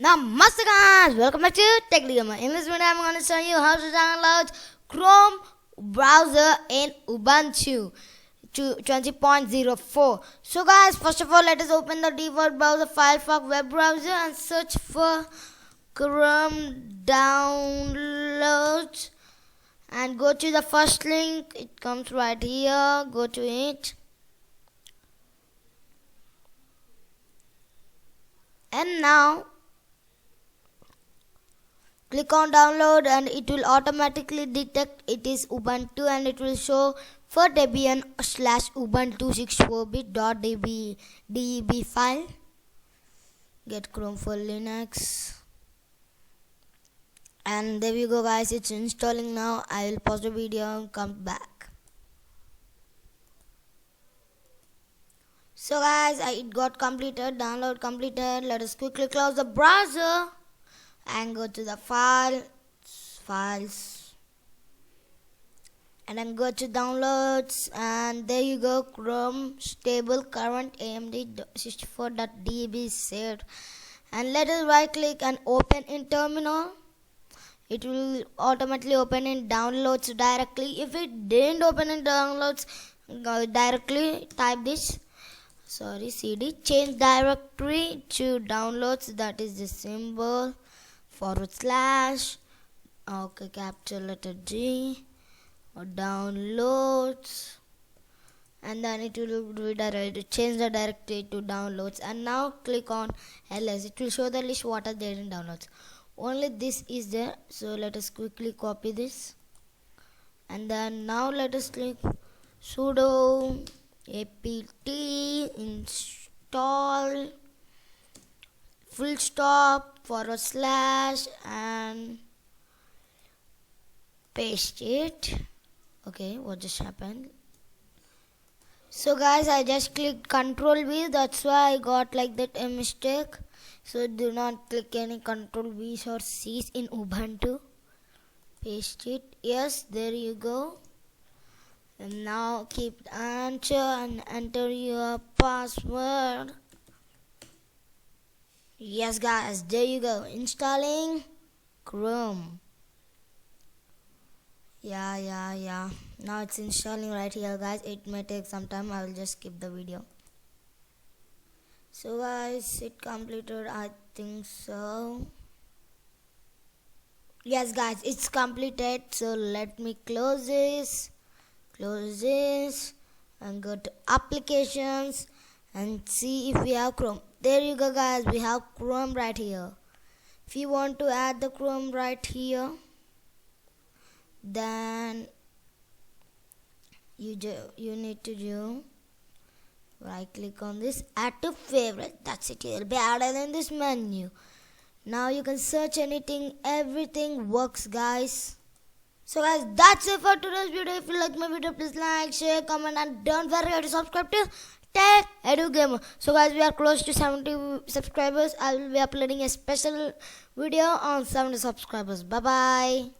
Namaste guys, welcome back to Tech Gamer. In this video I'm going to show you how to download Chrome browser in Ubuntu 20.04. So guys, first of all let us open the default browser Firefox web browser and search for Chrome downloads and go to the first link. It comes right here. Go to it. And now click on download and it will automatically detect it is Ubuntu and it will show for Debian /Ubuntu 64bit.deb file. Get Chrome for Linux. And there we go guys, it's installing now. I will pause the video and come back. So guys, it got completed, download completed. Let us quickly close the browser and go to the files and then go to downloads, and there you go, Chrome stable current AMD 64.db is saved. And let us right click and open in terminal. It will automatically open in downloads directly. If it didn't open in downloads directly, type this cd change directory to downloads, that is the symbol / okay, capital letter G or downloads, and then it will redirect, change the directory to downloads. And now click on ls. It will show the list what are there in downloads. Only this is there, so let us quickly copy this. And then now let us click sudo apt install / and paste it. Okay, what just happened? So guys, I just clicked Control V, that's why I got like that a mistake. So do not click any Control V's or C's in Ubuntu. Paste it. Yes, there you go. And now keep enter and enter your password. Yes guys, there you go, installing Chrome. Yeah, now it's installing right here guys. It may take some time, I will just skip the video. So guys, it completed, I think so. Yes guys, it's completed. So let me close this and go to applications and see if we have Chrome. There you go guys, we have Chrome right here. If you want to add the Chrome right here, then you need to do right click on this, add to favorite. That's it, it will be added in this menu. Now you can search anything, everything works guys. So guys, that's it for today's video. If you like my video, please like, share, comment, and don't forget to subscribe to Tech Gamer. So guys, we are close to 70 subscribers. I will be uploading a special video on 70 subscribers. Bye bye.